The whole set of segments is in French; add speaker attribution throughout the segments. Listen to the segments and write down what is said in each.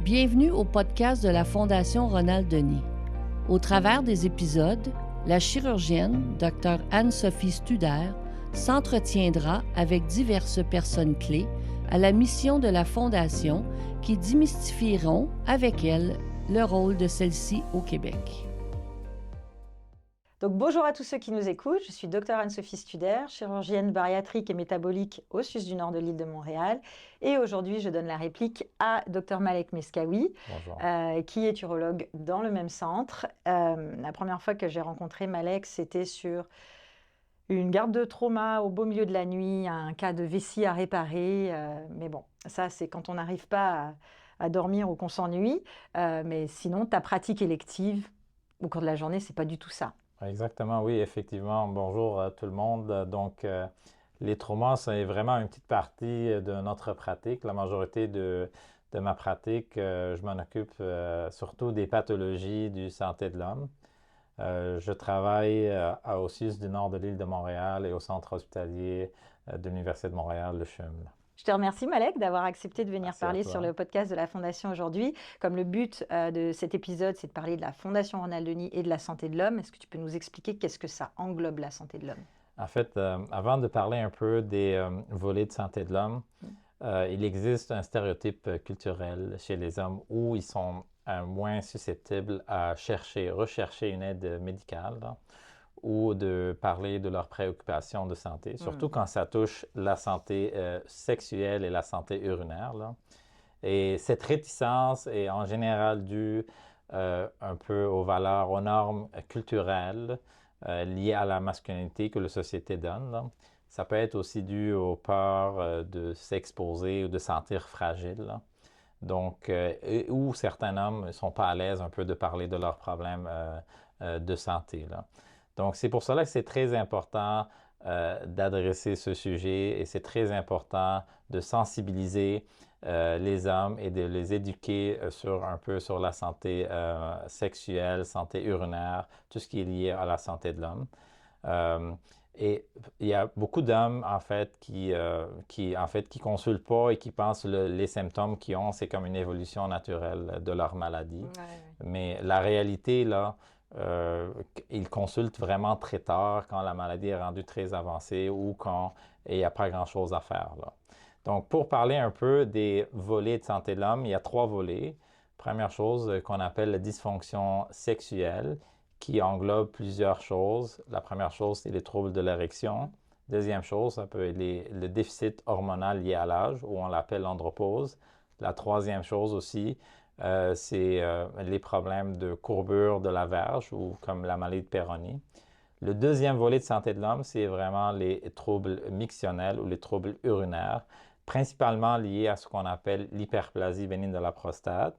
Speaker 1: Bienvenue au podcast de la Fondation Ronald Denis. Au travers des épisodes, la chirurgienne, Dr Anne-Sophie Studer, s'entretiendra avec diverses personnes clés à la mission de la Fondation qui démystifieront avec elle le rôle de celle-ci au Québec.
Speaker 2: Donc, bonjour à tous ceux qui nous écoutent. Je suis Dr Anne-Sophie Studer, chirurgienne bariatrique et métabolique au CHUSS du Nord de l'île de Montréal. Et aujourd'hui, je donne la réplique à Dr Malek Meskawi, qui est urologue dans le même centre. La première fois que j'ai rencontré Malek, c'était sur une garde de trauma au beau milieu de la nuit, un cas de vessie à réparer. Mais bon, ça, c'est quand on n'arrive pas à dormir ou qu'on s'ennuie. Mais sinon, ta pratique élective au cours de la journée, c'est pas du tout ça.
Speaker 3: Exactement, oui, effectivement. Bonjour à tout le monde. Donc, les traumas, c'est vraiment une petite partie de notre pratique. La majorité de ma pratique, je m'en occupe surtout des pathologies du santé de l'homme. Je travaille au CHUSS du Nord de l'île de Montréal et au centre hospitalier de l'Université de Montréal, le CHUM.
Speaker 2: Je te remercie, Malek, d'avoir accepté de venir parler sur le podcast de la Fondation aujourd'hui. Comme le but de cet épisode, c'est de parler de la Fondation Ronald Denis et de la santé de l'homme, est-ce que tu peux nous expliquer qu'est-ce que ça englobe, la santé de l'homme?
Speaker 3: En fait, avant de parler un peu des volets de santé de l'homme, il existe un stéréotype culturel chez les hommes où ils sont moins susceptibles à rechercher une aide médicale, là, ou de parler de leurs préoccupations de santé, surtout quand ça touche la santé sexuelle et la santé urinaire, là. Et cette réticence est en général due un peu aux valeurs, aux normes culturelles liées à la masculinité que la société donne, là. Ça peut être aussi dû aux peurs de s'exposer ou de se sentir fragile, là. Donc, où certains hommes ne sont pas à l'aise un peu de parler de leurs problèmes de santé, là. Donc, c'est pour cela que c'est très important d'adresser ce sujet et c'est très important de sensibiliser les hommes et de les éduquer un peu sur la santé sexuelle, santé urinaire, tout ce qui est lié à la santé de l'homme. Et il y a beaucoup d'hommes, en fait, qui consultent pas et qui pensent les symptômes qu'ils ont, c'est comme une évolution naturelle de leur maladie. Mais la réalité, là, ils consultent vraiment très tard quand la maladie est rendue très avancée ou quand il n'y a pas grand-chose à faire, là. Donc, pour parler un peu des volets de santé de l'homme, il y a 3 volets. Première chose qu'on appelle la dysfonction sexuelle, qui englobe plusieurs choses. La première chose, c'est les troubles de l'érection. Deuxième chose, ça peut être le déficit hormonal lié à l'âge, ou on l'appelle l'andropause. La troisième chose aussi, c'est les problèmes de courbure de la verge, ou comme la maladie de Peyronie. Le deuxième volet de santé de l'homme, c'est vraiment les troubles mictionnels ou les troubles urinaires, principalement liés à ce qu'on appelle l'hyperplasie bénigne de la prostate.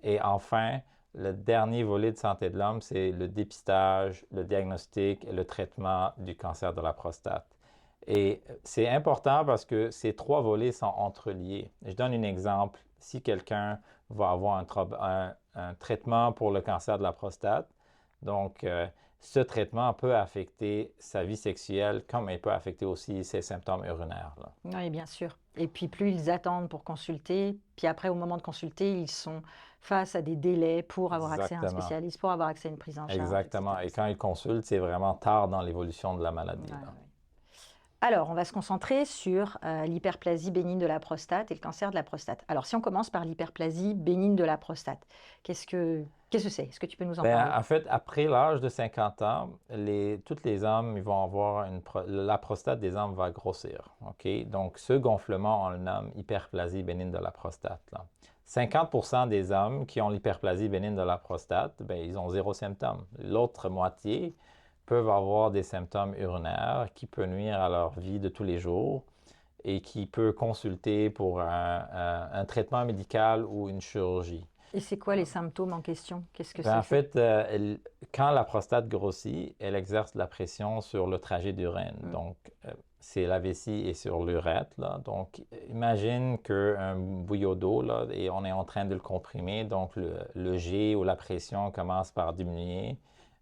Speaker 3: Et enfin, le dernier volet de santé de l'homme, c'est le dépistage, le diagnostic et le traitement du cancer de la prostate. Et c'est important parce que ces 3 volets sont entreliés. Je donne un exemple. Si quelqu'un va avoir un traitement pour le cancer de la prostate, donc ce traitement peut affecter sa vie sexuelle comme il peut affecter aussi ses symptômes urinaires, là.
Speaker 2: Oui, bien sûr. Et puis plus ils attendent pour consulter, puis après au moment de consulter, ils sont face à des délais pour avoir accès à un spécialiste, pour avoir accès à une prise en charge.
Speaker 3: Exactement. Et quand ils consultent, c'est vraiment tard dans l'évolution de la maladie, là.
Speaker 2: Alors, on va se concentrer sur l'hyperplasie bénigne de la prostate et le cancer de la prostate. Alors, si on commence par l'hyperplasie bénigne de la prostate, qu'est-ce que c'est? Est-ce que tu peux nous en parler?
Speaker 3: En fait, après l'âge de 50 ans, tous les hommes ils vont avoir la prostate des hommes va grossir. OK? Donc, ce gonflement, on le nomme hyperplasie bénigne de la prostate, là. 50% des hommes qui ont l'hyperplasie bénigne de la prostate, ben, ils ont 0 symptômes. L'autre moitié peuvent avoir des symptômes urinaires qui peuvent nuire à leur vie de tous les jours et qui peuvent consulter pour un traitement médical ou une chirurgie.
Speaker 2: Et c'est quoi les symptômes en question? Qu'est-ce que c'est?
Speaker 3: En fait, quand la prostate grossit, elle exerce de la pression sur le trajet d'urine. Donc, c'est la vessie et sur l'urètre, là. Donc, imagine qu'un bouillot d'eau, là, et on est en train de le comprimer. Donc, le jet ou la pression commence par diminuer.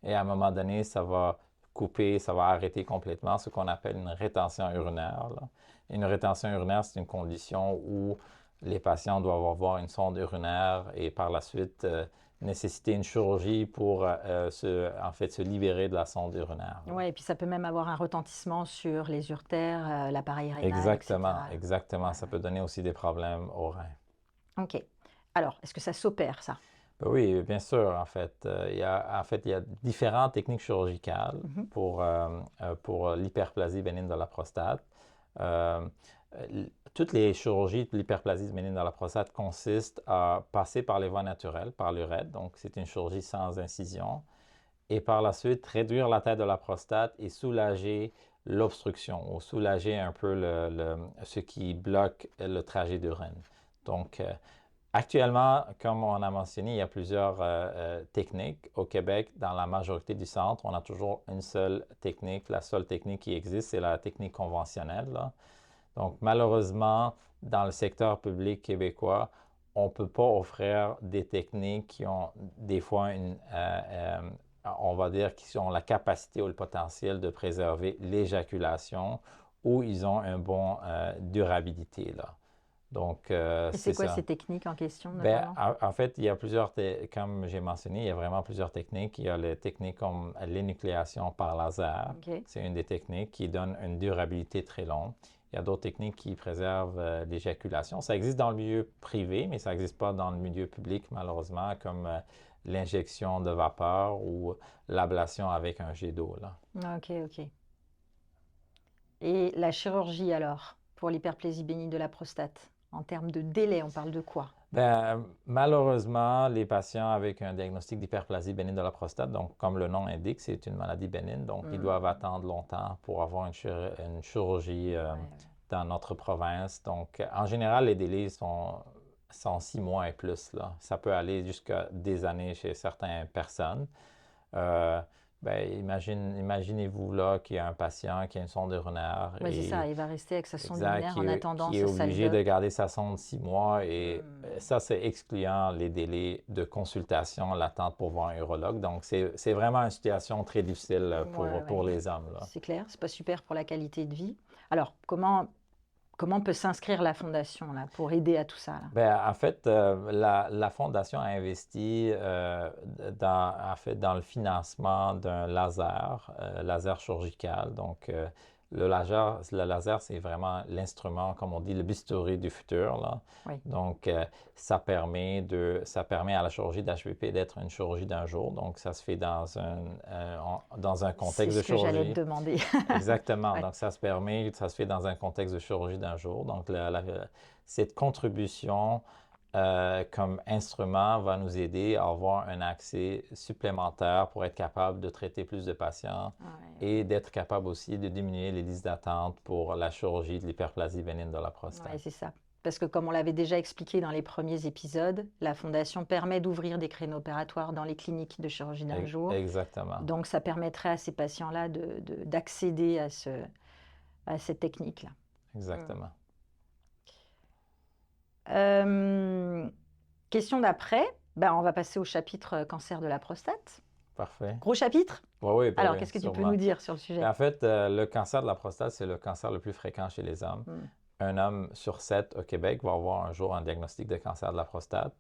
Speaker 3: Et à un moment donné, ça va couper, ça va arrêter complètement, ce qu'on appelle une rétention urinaire, là. Une rétention urinaire, c'est une condition où les patients doivent avoir une sonde urinaire et par la suite nécessiter une chirurgie pour en fait, se libérer de la sonde urinaire.
Speaker 2: Oui, et puis ça peut même avoir un retentissement sur les uretères, l'appareil rénal,
Speaker 3: Exactement,
Speaker 2: etc.
Speaker 3: exactement.
Speaker 2: Ouais,
Speaker 3: Ça peut donner aussi des problèmes aux reins.
Speaker 2: OK. Alors, est-ce que ça s'opère, ça?
Speaker 3: Ben oui, bien sûr, en fait. Il y a différentes techniques chirurgicales
Speaker 2: Mhm.
Speaker 3: pour l'hyperplasie bénigne de la prostate. Euh, Toutes les chirurgies de l'hyperplasie bénigne de la prostate consistent à passer par les voies naturelles, par l'urètre, donc c'est une chirurgie sans incision, et par la suite réduire la taille de la prostate et soulager l'obstruction ou soulager un peu ce qui bloque le trajet d'urine. Donc, actuellement, comme on a mentionné, il y a plusieurs techniques. Au Québec, dans la majorité du centre, on a toujours une seule technique. La seule technique qui existe, c'est la technique conventionnelle, là. Donc, malheureusement, dans le secteur public québécois, on ne peut pas offrir des techniques qui ont des fois on va dire, qui ont la capacité ou le potentiel de préserver l'éjaculation ou ils ont une bonne durabilité, là. Donc,
Speaker 2: Et
Speaker 3: c'est
Speaker 2: c'est quoi
Speaker 3: ça.
Speaker 2: ces techniques en question,
Speaker 3: Ben,
Speaker 2: notamment?
Speaker 3: en fait, il y a comme j'ai mentionné, il y a vraiment plusieurs techniques. Il y a les techniques comme l'énucléation par laser.
Speaker 2: OK.
Speaker 3: C'est une des techniques qui donne une durabilité très longue. Il y a d'autres techniques qui préservent l'éjaculation. Ça existe dans le milieu privé, mais ça n'existe pas dans le milieu public, malheureusement, comme l'injection de vapeur ou l'ablation avec un jet d'eau, là.
Speaker 2: OK, OK. Et la chirurgie, alors, pour l'hyperplasie bénigne de la prostate, en termes de délai, on parle de quoi?
Speaker 3: Ben, malheureusement, les patients avec un diagnostic d'hyperplasie bénigne de la prostate, donc comme le nom indique, c'est une maladie bénigne, donc ils doivent attendre longtemps pour avoir une chirurgie
Speaker 2: Ouais, ouais.
Speaker 3: dans notre province. Donc, en général, les délais sont 6 mois et plus, là. Ça peut aller jusqu'à des années chez certaines personnes. Euh, ben, imaginez-vous là qu'il y a un patient qui a une sonde urinaire
Speaker 2: Ouais, c'est ça,
Speaker 3: et
Speaker 2: il va rester avec sa sonde
Speaker 3: exact,
Speaker 2: urinaire en attendant
Speaker 3: qui est
Speaker 2: sa salle
Speaker 3: obligé de
Speaker 2: d'op.
Speaker 3: garder sa sonde 6 mois et
Speaker 2: Hmm.
Speaker 3: ça, c'est excluant les délais de consultation, l'attente pour voir un urologue. Donc, c'est vraiment une situation très difficile
Speaker 2: Ouais,
Speaker 3: pour
Speaker 2: ouais.
Speaker 3: les hommes, là.
Speaker 2: C'est clair, c'est pas super pour la qualité de vie. Alors, comment peut s'inscrire la fondation là, pour aider à tout ça là?
Speaker 3: Ben, en fait, la Fondation a investi en fait, dans le financement d'un laser chirurgical. Donc, le laser, c'est vraiment l'instrument, comme on dit, le bistouri du futur, là.
Speaker 2: Oui.
Speaker 3: Donc, ça permet à la chirurgie d'HPP d'être une chirurgie d'un jour. Donc, ça se fait dans un
Speaker 2: C'est
Speaker 3: contexte de
Speaker 2: ce que j'allais te
Speaker 3: chirurgie.
Speaker 2: demander.
Speaker 3: Exactement.
Speaker 2: Ouais.
Speaker 3: Donc, ça se fait dans un contexte de chirurgie d'un jour. Donc, cette contribution comme instrument va nous aider à avoir un accès supplémentaire pour être capable de traiter plus de patients
Speaker 2: Ouais,
Speaker 3: et d'être capable aussi de diminuer les listes d'attente pour la chirurgie de l'hyperplasie bénigne de la
Speaker 2: ouais,
Speaker 3: prostate.
Speaker 2: c'est ça. Parce que comme on l'avait déjà expliqué dans les premiers épisodes, la fondation permet d'ouvrir des créneaux opératoires dans les cliniques de chirurgie d'un jour.
Speaker 3: Exactement.
Speaker 2: Donc, ça permettrait à ces patients-là d'accéder à cette technique-là.
Speaker 3: Exactement.
Speaker 2: Question d'après, ben, on va passer au chapitre cancer de la prostate.
Speaker 3: Parfait.
Speaker 2: Gros chapitre?
Speaker 3: Oui, oui, ben
Speaker 2: Alors,
Speaker 3: oui,
Speaker 2: qu'est-ce que tu peux
Speaker 3: sûrement.
Speaker 2: nous dire sur le sujet?
Speaker 3: En fait, le cancer de la prostate, c'est le cancer le plus fréquent chez les hommes.
Speaker 2: Hmm.
Speaker 3: Un homme sur 7 au Québec va avoir un jour un diagnostic de cancer de la prostate.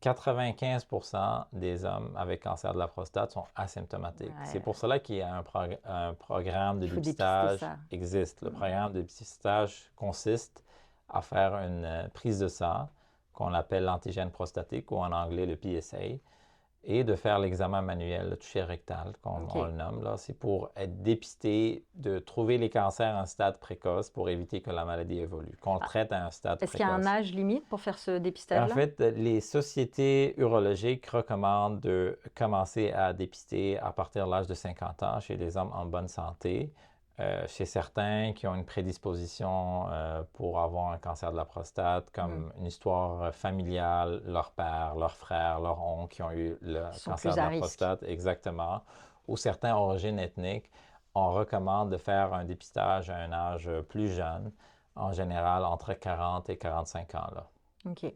Speaker 3: 95% des hommes avec cancer de la prostate sont asymptomatiques.
Speaker 2: Ouais.
Speaker 3: C'est pour cela qu'il y a un programme de
Speaker 2: Il faut dépister
Speaker 3: dépistage
Speaker 2: ça.
Speaker 3: existe. Le programme de dépistage consiste à faire une prise de sang qu'on appelle l'antigène prostatique ou en anglais le PSA et de faire l'examen manuel, le toucher rectal, comme
Speaker 2: OK.
Speaker 3: on le nomme, là. C'est pour être dépisté, de trouver les cancers en stade précoce pour éviter que la maladie évolue, qu'on le traite à un stade
Speaker 2: Est-ce
Speaker 3: précoce.
Speaker 2: qu'il y a un âge limite pour faire ce
Speaker 3: En
Speaker 2: dépistage-là?
Speaker 3: fait, les sociétés urologiques recommandent de commencer à dépister à partir de l'âge de 50 ans chez les hommes en bonne santé. Chez certains qui ont une prédisposition pour avoir un cancer de la prostate, comme une histoire familiale, leur père, leur frère, leur oncle qui ont eu le
Speaker 2: Ils sont
Speaker 3: cancer
Speaker 2: plus
Speaker 3: de
Speaker 2: à
Speaker 3: la
Speaker 2: risque.
Speaker 3: prostate, exactement, ou certains origines ethniques, on recommande de faire un dépistage à un âge plus jeune, en général entre 40 et 45 ans, là.
Speaker 2: OK.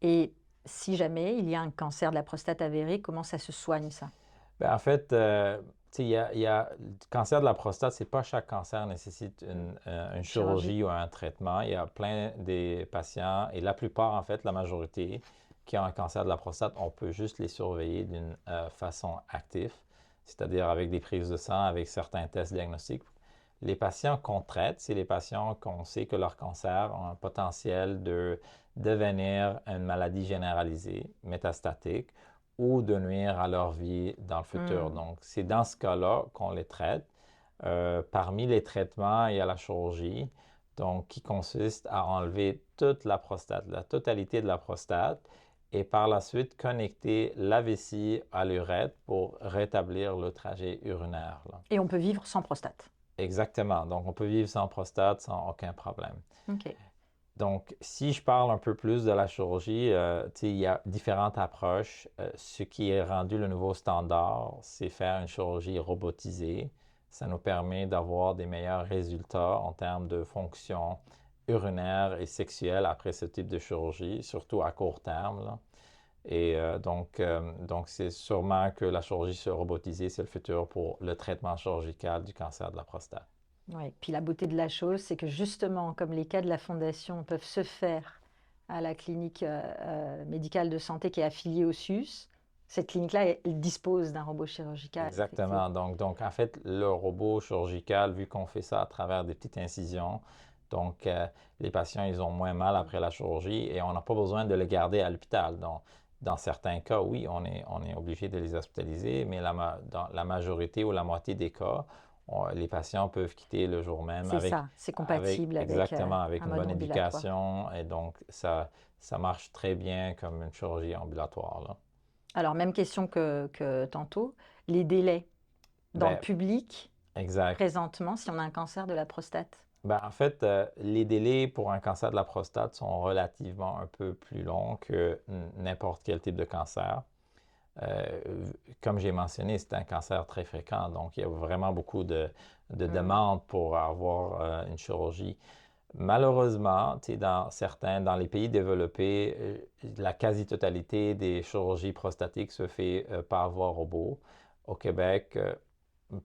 Speaker 2: Et si jamais il y a un cancer de la prostate avéré, comment ça se soigne ça?
Speaker 3: Ben, en fait, Le cancer de la prostate, c'est pas chaque cancer nécessite une chirurgie ou un traitement. Il y a plein des patients, et la plupart, en fait, la majorité, qui ont un cancer de la prostate, on peut juste les surveiller d'une façon active, c'est-à-dire avec des prises de sang, avec certains tests diagnostiques. Les patients qu'on traite, c'est les patients qu'on sait que leur cancer a un potentiel de devenir une maladie généralisée, métastatique, ou de nuire à leur vie dans le futur. Donc, c'est dans ce cas-là qu'on les traite. Parmi les traitements, il y a la chirurgie, donc qui consiste à enlever toute la prostate, la totalité de la prostate, et par la suite connecter la vessie à l'urètre pour rétablir le trajet urinaire, là.
Speaker 2: Et on peut vivre sans prostate.
Speaker 3: Exactement. Donc, on peut vivre sans prostate sans aucun problème.
Speaker 2: OK.
Speaker 3: Donc, si je parle un peu plus de la chirurgie, il y a différentes approches. Ce qui est rendu le nouveau standard, c'est faire une chirurgie robotisée. Ça nous permet d'avoir des meilleurs résultats en termes de fonction urinaire et sexuelle après ce type de chirurgie, surtout à court terme, là. Et donc, c'est sûrement que la chirurgie robotisée, c'est le futur pour le traitement chirurgical du cancer de la prostate.
Speaker 2: Oui, puis la beauté de la chose, c'est que justement, comme les cas de la Fondation peuvent se faire à la clinique médicale de santé qui est affiliée au SUS, cette clinique-là, elle dispose d'un robot chirurgical.
Speaker 3: Exactement. Donc, en fait, le robot chirurgical, vu qu'on fait ça à travers des petites incisions, donc les patients, ils ont moins mal après la chirurgie et on n'a pas besoin de les garder à l'hôpital. Donc, dans certains cas, oui, on est obligé de les hospitaliser, mais dans la majorité ou la moitié des cas, les patients peuvent quitter le jour même
Speaker 2: C'est ça, c'est compatible avec
Speaker 3: exactement, avec
Speaker 2: un
Speaker 3: une
Speaker 2: mode
Speaker 3: bonne
Speaker 2: ambulatoire.
Speaker 3: éducation. Et donc, ça marche très bien comme une chirurgie ambulatoire, là.
Speaker 2: Alors, même question que tantôt, les délais dans le
Speaker 3: Ben,
Speaker 2: public,
Speaker 3: exact.
Speaker 2: présentement, si on a un cancer de la prostate.
Speaker 3: Ben, en fait, les délais pour un cancer de la prostate sont relativement un peu plus longs que n'importe quel type de cancer. Comme j'ai mentionné, c'est un cancer très fréquent, donc il y a vraiment beaucoup de demandes pour avoir une chirurgie. Malheureusement, dans les pays développés, la quasi-totalité des chirurgies prostatiques se fait par voie robot. Au Québec,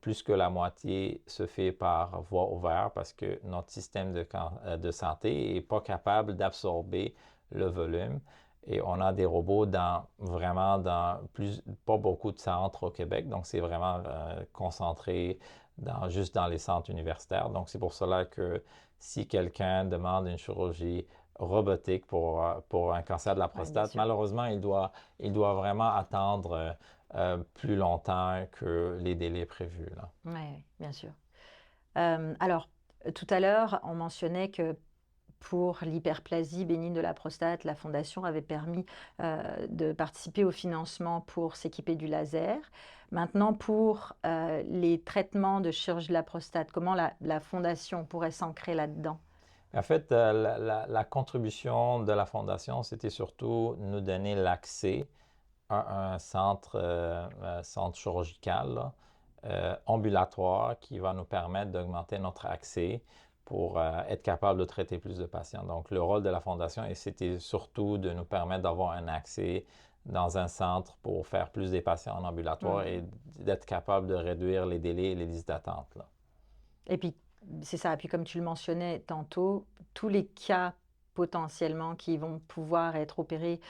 Speaker 3: plus que la moitié se fait par voie ouverte parce que notre système de santé n'est pas capable d'absorber le volume. Et on a des robots vraiment dans pas beaucoup de centres au Québec, donc c'est vraiment concentré juste dans les centres universitaires. Donc c'est pour cela que si quelqu'un demande une chirurgie robotique pour un cancer de la prostate, malheureusement, il doit vraiment attendre plus longtemps que les délais prévus, là.
Speaker 2: Oui, bien sûr. Alors, tout à l'heure, on mentionnait que pour l'hyperplasie bénigne de la prostate, la Fondation avait permis de participer au financement pour s'équiper du laser. Maintenant, pour les traitements de chirurgie de la prostate, comment la Fondation pourrait s'ancrer là-dedans?
Speaker 3: En fait, la contribution de la Fondation, c'était surtout nous donner l'accès à un centre chirurgical, là, ambulatoire, qui va nous permettre d'augmenter notre accès pour être capable de traiter plus de patients. Donc, le rôle de la Fondation, c'était surtout de nous permettre d'avoir un accès dans un centre pour faire plus des patients en ambulatoire et d'être capable de réduire les délais et les listes d'attente, là.
Speaker 2: Et puis, c'est ça. Et puis, comme tu le mentionnais tantôt, tous les cas potentiellement qui vont pouvoir être opérés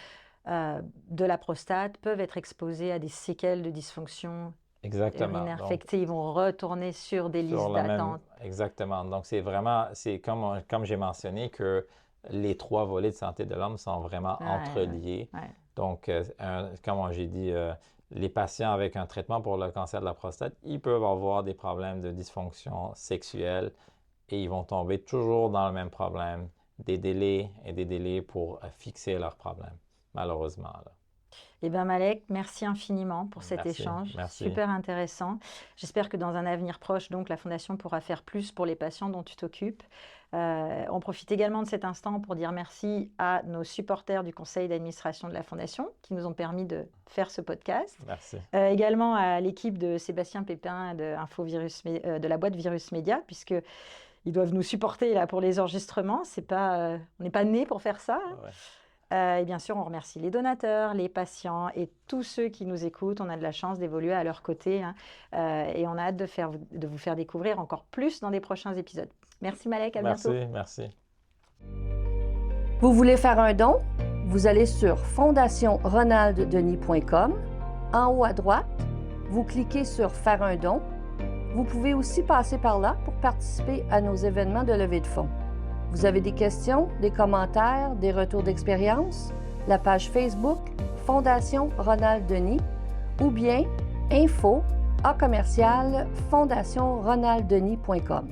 Speaker 2: de la prostate peuvent être exposés à des séquelles de dysfonction urinaire.
Speaker 3: Donc,
Speaker 2: ils vont retourner sur des listes d'attente.
Speaker 3: Exactement. Donc, c'est comme j'ai mentionné que les trois volets de santé de l'homme sont vraiment entreliés.
Speaker 2: Ouais.
Speaker 3: Donc, comme j'ai dit, les patients avec un traitement pour le cancer de la prostate, ils peuvent avoir des problèmes de dysfonction sexuelle et ils vont tomber toujours dans le même problème, des délais et des délais pour fixer leur problème, malheureusement, là.
Speaker 2: Eh bien, Malek, merci infiniment pour cet échange.
Speaker 3: Merci.
Speaker 2: Super intéressant. J'espère que dans un avenir proche, donc, la Fondation pourra faire plus pour les patients dont tu t'occupes. On profite également de cet instant pour dire merci à nos supporters du conseil d'administration de la Fondation qui nous ont permis de faire ce podcast.
Speaker 3: Merci.
Speaker 2: Également à l'équipe de Sébastien Pépin de la boîte Virus Média, puisque ils doivent nous supporter là pour les enregistrements. On n'est pas nés pour faire ça, hein.
Speaker 3: Ouais.
Speaker 2: Et bien sûr, on remercie les donateurs, les patients et tous ceux qui nous écoutent. On a de la chance d'évoluer à leur côté et on a hâte de vous faire découvrir encore plus dans des prochains épisodes. Merci Malek, à bientôt.
Speaker 3: Merci.
Speaker 1: Vous voulez faire un don? Vous allez sur fondationronalddenis.com. En haut à droite, vous cliquez sur « Faire un don ». Vous pouvez aussi passer par là pour participer à nos événements de levée de fonds. Vous avez des questions, des commentaires, des retours d'expérience? La page Facebook Fondation Ronald Denis ou bien info@fondationronalddenis.com.